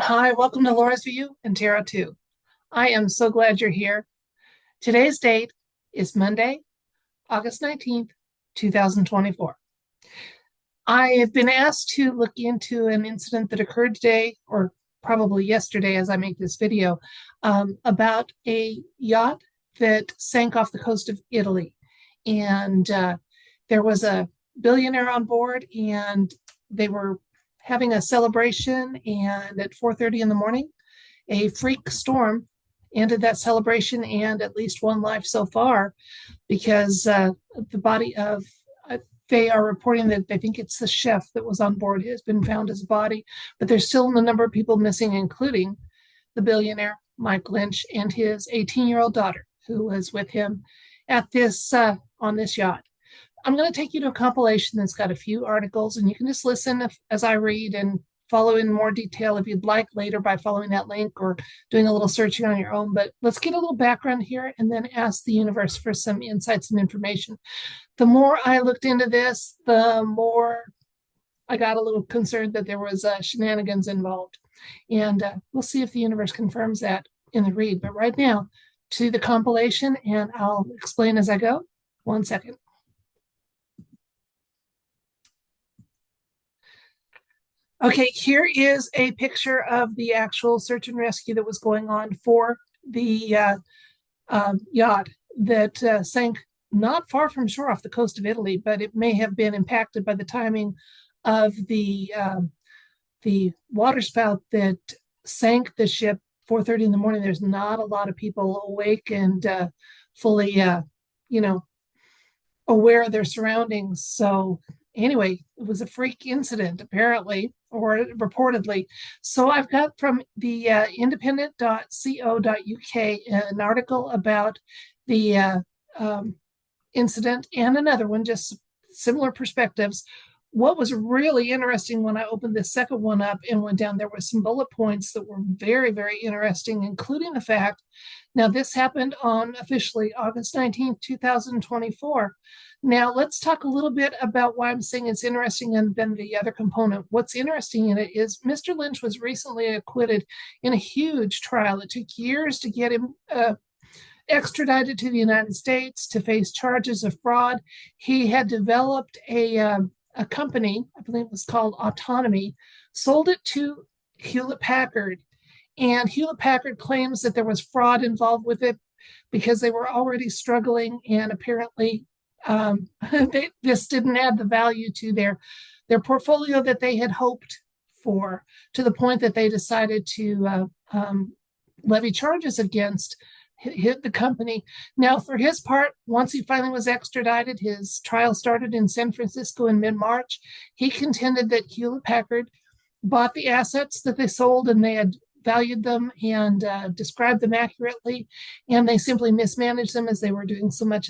Hi, welcome to Laura's View and Tarot 2. I am so glad you're here. Today's date is Monday, August 19th, 2024. I have been asked to look into an incident that occurred today, or probably yesterday as I make this video, about a yacht that sank off the coast of Italy. And there was a billionaire on board, and they were having a celebration. And at 4:30 in the morning, a freak storm ended that celebration and at least one life so far because the body of they are reporting that they think it's the chef that was on board has been found as a body, but there's still a number of people missing, including the billionaire Mike Lynch and his 18-year-old daughter who was with him at this on this yacht. I'm going to take you to a compilation that's got a few articles, and you can just listen as I read and follow in more detail if you'd like later by following that link or doing a little searching on your own. But let's get a little background here and then ask the universe for some insights and information. The more I looked into this, the more I got a little concerned that there was shenanigans involved. And we'll see if the universe confirms that in the read. But right now, to the compilation, and I'll explain as I go. 1 second. Okay, here is a picture of the actual search and rescue that was going on for the yacht that sank not far from shore off the coast of Italy, but it may have been impacted by the timing of the waterspout that sank the ship 4:30 in the morning. There's not a lot of people awake and fully, aware of their surroundings. So anyway, it was a freak incident, apparently, or reportedly. So I've got from the independent.co.uk an article about the incident and another one, just similar perspectives. What was really interesting when I opened the second one up and went down, there were some bullet points that were very, very interesting, including the fact, now this happened on officially August 19th, 2024. Now let's talk a little bit about why I'm saying it's interesting and then the other component. What's interesting in it is Mr. Lynch was recently acquitted in a huge trial. It took years to get him extradited to the United States to face charges of fraud. He had developed a company, I believe it was called Autonomy, sold it to Hewlett Packard. And Hewlett Packard claims that there was fraud involved with it because they were already struggling, and apparently this didn't add the value to their portfolio that they had hoped for, to the point that they decided to levy charges against hit the company. Now, for his part, once he finally was extradited, his trial started in San Francisco in mid-March. He contended that Hewlett Packard bought the assets that they sold and they had valued them and described them accurately, and they simply mismanaged them as they were doing so much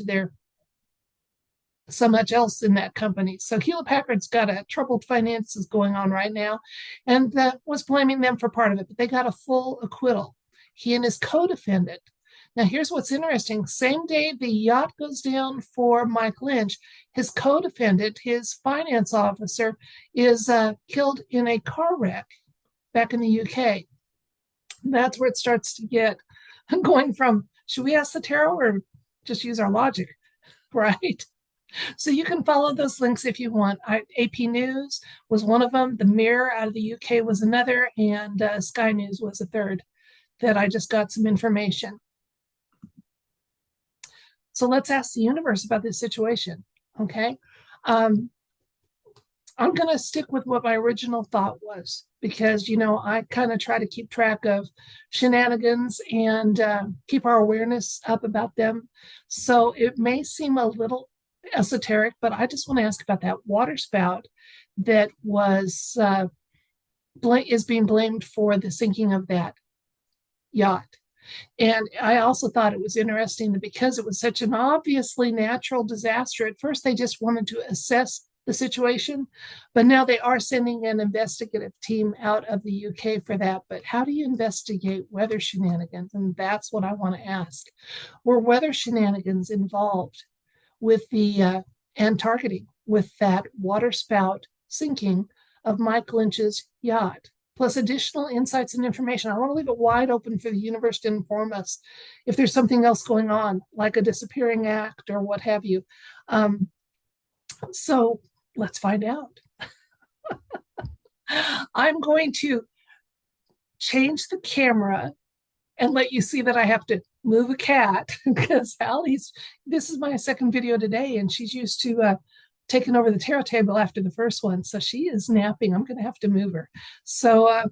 else in that company. So Hewlett Packard's got a troubled finances going on right now, and was blaming them for part of it, but they got a full acquittal. He and his co-defendant. Now, here's what's interesting. Same day the yacht goes down for Mike Lynch, his co-defendant, his finance officer, is killed in a car wreck back in the UK. That's where it starts to get going from, should we ask the tarot or just use our logic, right? So you can follow those links if you want. AP News was one of them. The Mirror out of the UK was another, and Sky News was a third that I just got some information. So let's ask the universe about this situation, okay? I'm going to stick with what my original thought was because, I kind of try to keep track of shenanigans and keep our awareness up about them. So it may seem a little esoteric, but I just want to ask about that water spout that was is being blamed for the sinking of that yacht. And I also thought it was interesting that because it was such an obviously natural disaster, at first they just wanted to assess the situation, but now they are sending an investigative team out of the UK for that. But how do you investigate weather shenanigans? And that's what I want to ask. Were weather shenanigans involved with the and targeting with that water spout sinking of Mike Lynch's yacht? plus additional insights and information. I want to leave it wide open for the universe to inform us if there's something else going on, like a disappearing act or what have you. So let's find out. I'm going to change the camera and let you see that I have to move a cat because this is my second video today, and she's used to taking over the tarot table after the first one. So she is napping. I'm going to have to move her. So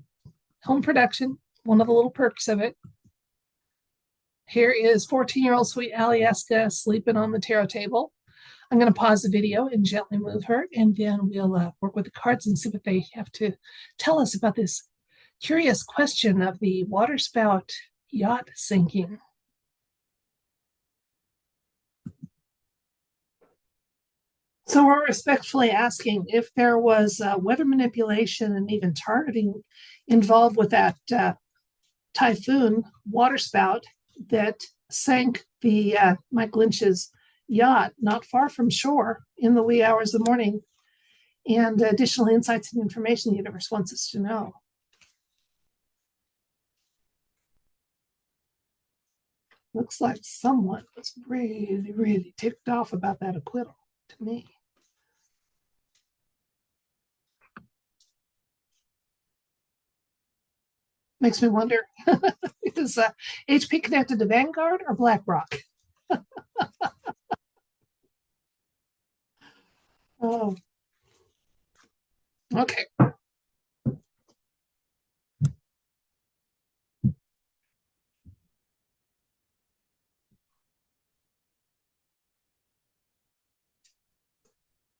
home production, one of the little perks of it. Here is 14-year-old sweet Alieska sleeping on the tarot table. I'm going to pause the video and gently move her, and then we'll work with the cards and see what they have to tell us about this curious question of the waterspout yacht sinking. So we're respectfully asking if there was weather manipulation and even targeting involved with that typhoon waterspout that sank the Mike Lynch's yacht not far from shore in the wee hours of the morning, and additional insights and information the universe wants us to know. Looks like someone was really, really ticked off about that acquittal to me. Makes me wonder, is HP connected to Vanguard or BlackRock? Oh, okay.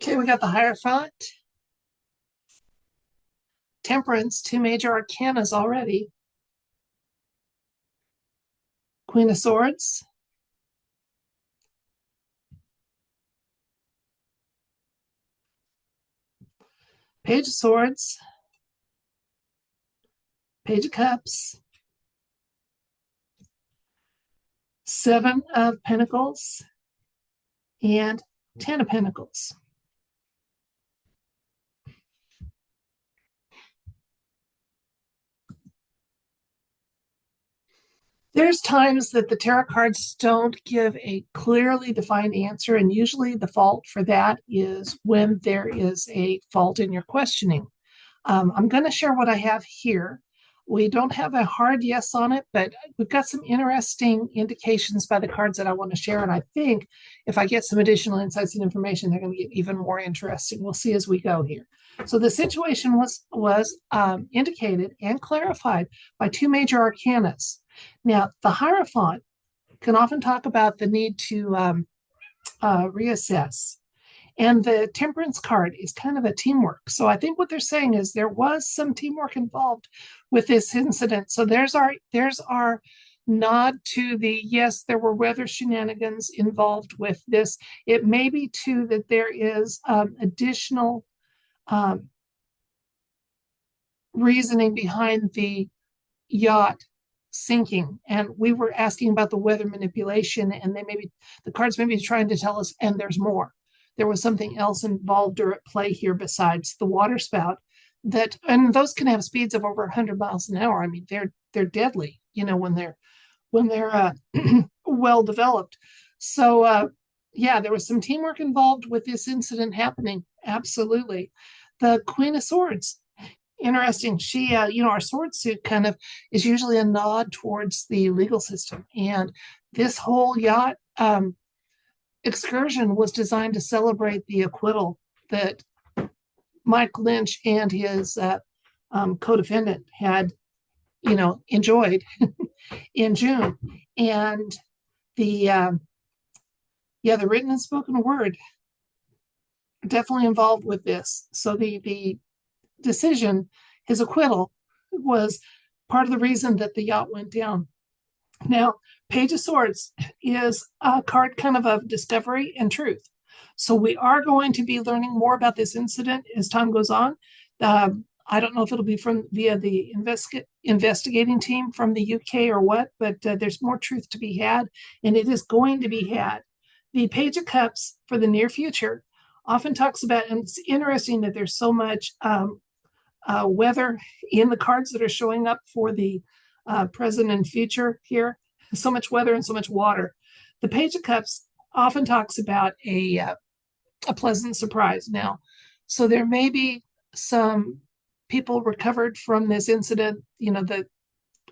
Okay, we got the Hierophant, Temperance, two major arcanas already. Queen of Swords, Page of Swords, Page of Cups, Seven of Pentacles, and 10 of Pentacles. There's times that the tarot cards don't give a clearly defined answer, and usually the fault for that is when there is a fault in your questioning. I'm going to share what I have here. We don't have a hard yes on it, but we've got some interesting indications by the cards that I want to share, and I think if I get some additional insights and information, they're going to get even more interesting. We'll see as we go here. So the situation was indicated and clarified by two major arcanas. Now, the Hierophant can often talk about the need to reassess. And the Temperance card is kind of a teamwork. So I think what they're saying is there was some teamwork involved with this incident. So there's our nod to the, yes, there were weather shenanigans involved with this. It may be too that there is additional reasoning behind the yacht sinking, and we were asking about the weather manipulation, and the cards may be trying to tell us, and there's more. There was something else involved or at play here besides the waterspout, and those can have speeds of over 100 miles an hour. I mean, they're deadly, when they're well developed. So yeah, there was some teamwork involved with this incident happening. Absolutely. The Queen of Swords, interesting. She, our sword suit kind of is usually a nod towards the legal system. And this whole yacht excursion was designed to celebrate the acquittal that Mike Lynch and his co-defendant had, enjoyed in June. And the written and spoken word definitely involved with this. So the decision, his acquittal, was part of the reason that the yacht went down. Now, Page of Swords is a card kind of discovery and truth. So we are going to be learning more about this incident as time goes on. I don't know if it'll be via the investigating team from the UK or what, but there's more truth to be had, and it is going to be had. The Page of Cups for the near future often talks about, and it's interesting that there's so much weather in the cards that are showing up for the present and future here. So much weather and so much water. The Page of Cups often talks about a pleasant surprise. Now, so there may be some people recovered from this incident, the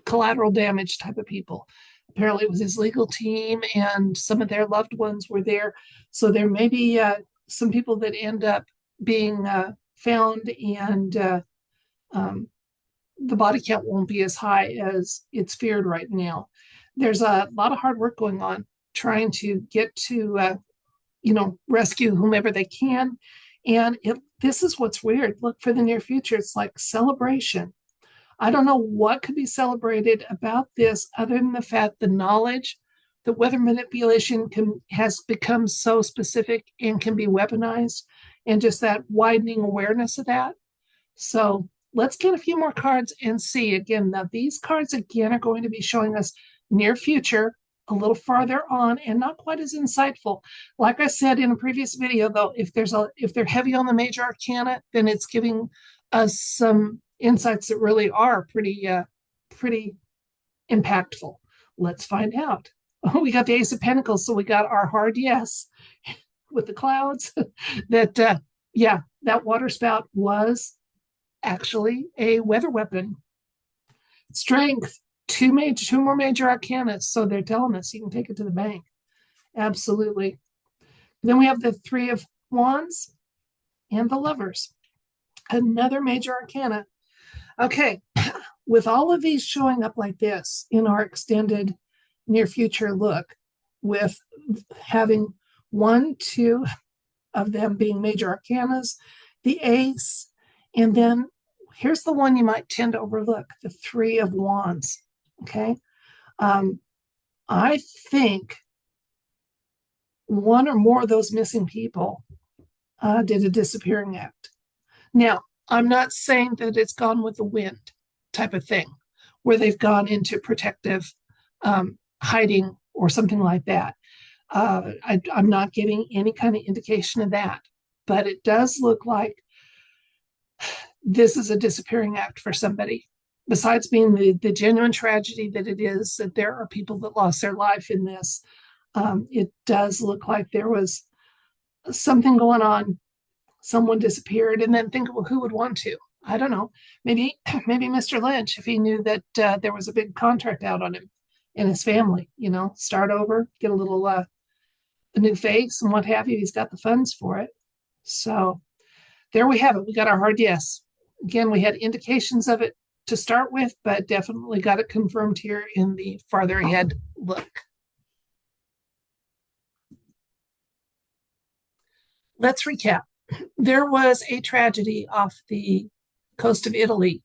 collateral damage type of people. Apparently, it was his legal team and some of their loved ones were there. So there may be some people that end up being found, and the body count won't be as high as it's feared right now. There's a lot of hard work going on trying to get to rescue whomever they can. And this is what's weird. Look, for the near future, it's like celebration. I don't know what could be celebrated about this other than the fact the knowledge that weather manipulation has become so specific and can be weaponized, and just that widening awareness of that. So let's get a few more cards and see. Again, now these cards again are going to be showing us near future, a little farther on, and not quite as insightful. Like I said in a previous video, though, if they're heavy on the major arcana, then it's giving us some insights that really are pretty impactful. Let's find out. We got the Ace of Pentacles, so we got our hard yes with the clouds. That water spout was actually a weather weapon. Strength, two more major arcana, so they're telling us you can take it to the bank. Absolutely. Then we have the Three of Wands and the Lovers, another major arcana. Okay, with all of these showing up like this in our extended near future look, with having 1, 2 of them being major arcanas, the Ace, and then here's the one you might tend to overlook, the Three of Wands. Okay, I think one or more of those missing people did a disappearing act. Now, I'm not saying that it's gone with the wind type of thing, where they've gone into protective hiding or something like that. I'm not getting any kind of indication of that, but it does look like this is a disappearing act for somebody. Besides being the genuine tragedy that it is, that there are people that lost their life in this, it does look like there was something going on. Someone disappeared, and then think, well, who would want to? I don't know. Maybe Mr. Lynch, if he knew that there was a big contract out on him and his family, start over, get a little a new face and what have you. He's got the funds for it. So there we have it. We got our hard yes. Again, we had indications of it to start with, but definitely got it confirmed here in the farther ahead look. Let's recap. There was a tragedy off the coast of Italy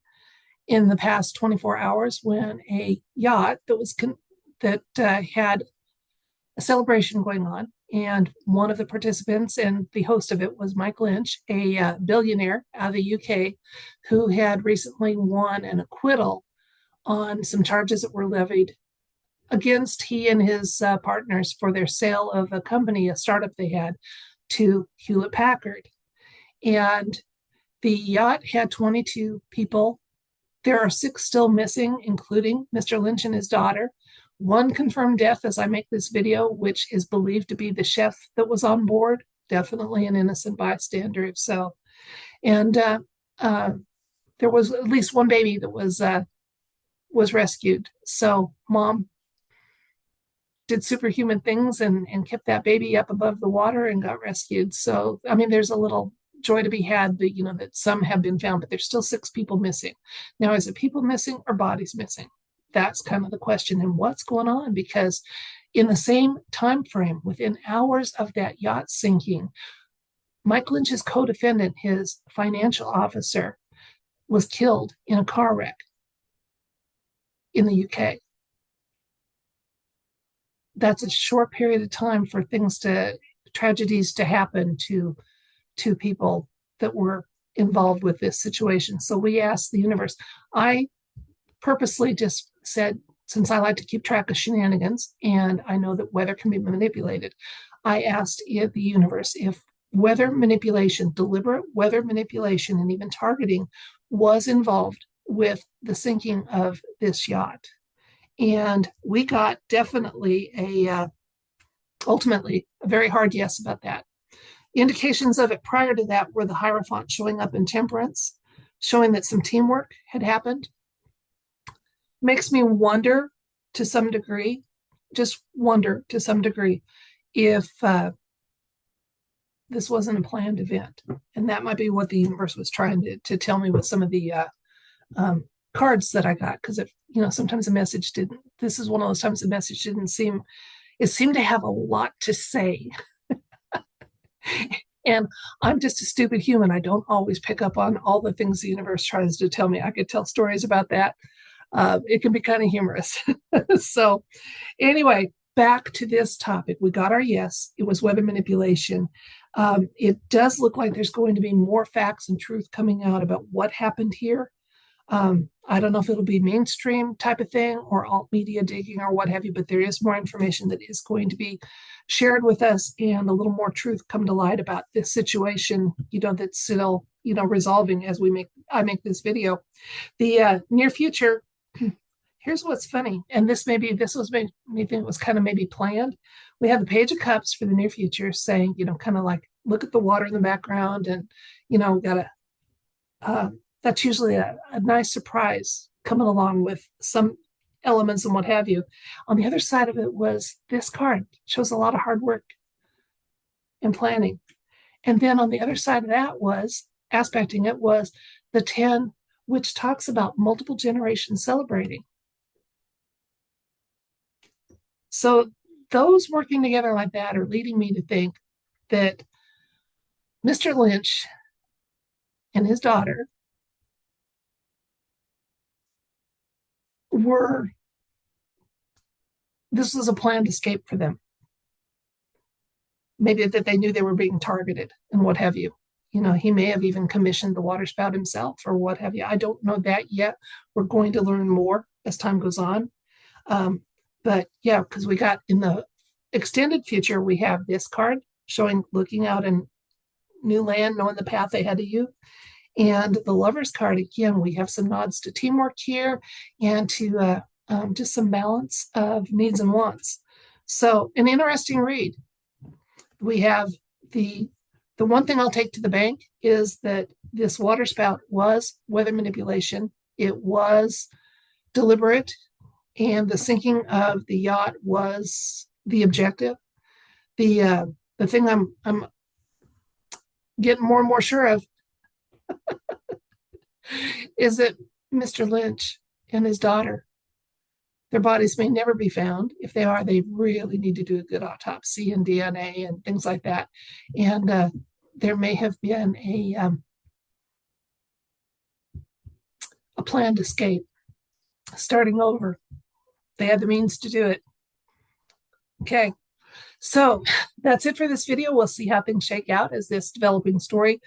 in the past 24 hours when a yacht that had a celebration going on, and one of the participants and the host of it was Mike Lynch, a billionaire out of the UK who had recently won an acquittal on some charges that were levied against he and his partners for their sale of a company, a startup they had, to Hewlett Packard. And the yacht had 22 people. There are 6 still missing, including Mr. Lynch and his daughter. 1 confirmed death as I make this video, which is believed to be the chef that was on board. Definitely an innocent bystander, if so. And there was at least 1 baby that was rescued. So mom did superhuman things and kept that baby up above the water and got rescued. So, I mean, there's a little joy to be had that, that some have been found, but there's still 6 people missing. Now, is it people missing or bodies missing? That's kind of the question. And what's going on? Because in the same time frame, within hours of that yacht sinking, Mike Lynch's co-defendant, his financial officer, was killed in a car wreck in the UK. That's a short period of time for tragedies to happen to people that were involved with this situation. So we asked the universe. I purposely just said, since I like to keep track of shenanigans and I know that weather can be manipulated, I asked the universe if weather manipulation, deliberate weather manipulation, and even targeting was involved with the sinking of this yacht. And we got definitely ultimately, a very hard yes about that. Indications of it prior to that were the Hierophant showing up in Temperance, showing that some teamwork had happened. Makes me wonder to some degree, just wonder to some degree, if this wasn't a planned event. And that might be what the universe was trying to tell me with some of the cards that I got. Because if, sometimes the message didn't, this is one of those times the message didn't seem, it seemed to have a lot to say. And I'm just a stupid human. I don't always pick up on all the things the universe tries to tell me. I could tell stories about that. It can be kind of humorous. So anyway, back to this topic. We got our yes. It was weather manipulation. It does look like there's going to be more facts and truth coming out about what happened here. I don't know if it'll be mainstream type of thing or alt media digging or what have you, but there is more information that is going to be shared with us and a little more truth come to light about this situation, that's still, resolving as I make this video. The near future, here's what's funny, and this made me think it was kind of maybe planned. We have the Page of Cups for the near future saying, kind of like, look at the water in the background and, that's usually a nice surprise coming along with some elements and what have you. On the other side of it was this card shows a lot of hard work and planning. And then on the other side of that was, aspecting it, was the 10, which talks about multiple generations celebrating. So those working together like that are leading me to think that Mr. Lynch and his daughter this was a planned escape for them. Maybe that they knew they were being targeted and what have you. He may have even commissioned the waterspout himself or what have you. I don't know that yet. We're going to learn more as time goes on. But yeah, because we got in the extended future, we have this card showing looking out in new land, knowing the path ahead of you. And the Lover's card, again, we have some nods to teamwork here and to just some balance of needs and wants. So an interesting read. We have the one thing I'll take to the bank is that this waterspout was weather manipulation. It was deliberate, and the sinking of the yacht was the objective. The thing I'm getting more and more sure of is that Mr. Lynch and his daughter, their bodies may never be found. If they are, they really need to do a good autopsy and DNA and things like that. And there may have been a planned escape, starting over. They had the means to do it. Okay, so that's it for this video. We'll see how things shake out as this developing story,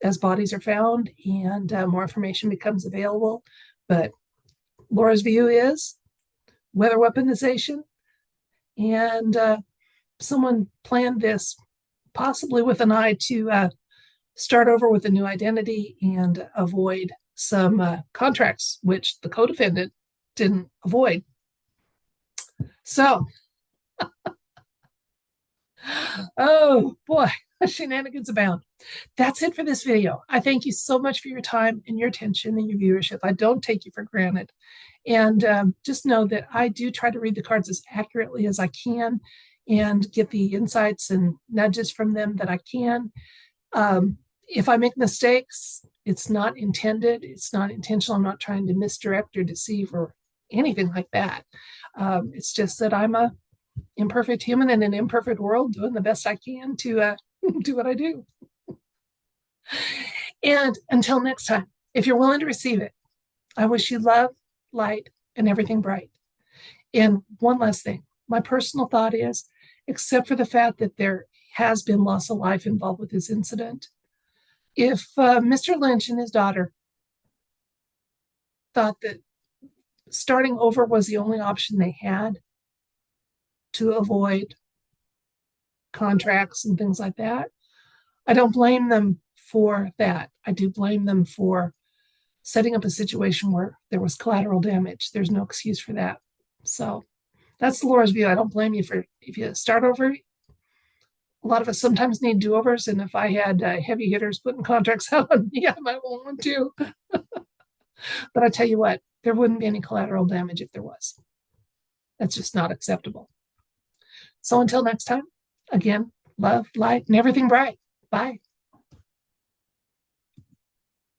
as bodies are found and more information becomes available. But Laura's view is weather weaponization, and someone planned this possibly with an eye to start over with a new identity and avoid some contracts, which the co-defendant didn't avoid. So, oh boy, shenanigans abound. That's it for this video. I thank you so much for your time and your attention and your viewership. I don't take you for granted. And just know that I do try to read the cards as accurately as I can and get the insights and nudges from them that I can. If I make mistakes, it's not intended. It's not intentional. I'm not trying to misdirect or deceive or anything like that. It's just that I'm a imperfect human in an imperfect world doing the best I can to do what I do. And until next time, if you're willing to receive it, I wish you love, light, and everything bright. And one last thing, my personal thought is, except for the fact that there has been loss of life involved with this incident, if Mr. Lynch and his daughter thought that starting over was the only option they had to avoid contracts and things like that, I don't blame them for that. I do blame them for setting up a situation where there was collateral damage. There's no excuse for that. So that's Laura's view. I don't blame you for if you start over. A lot of us sometimes need do-overs, and if I had heavy hitters putting contracts out on me, I might want one too. But I tell you what, there wouldn't be any collateral damage if there was. That's just not acceptable. So until next time, again, love, light, and everything bright. Bye.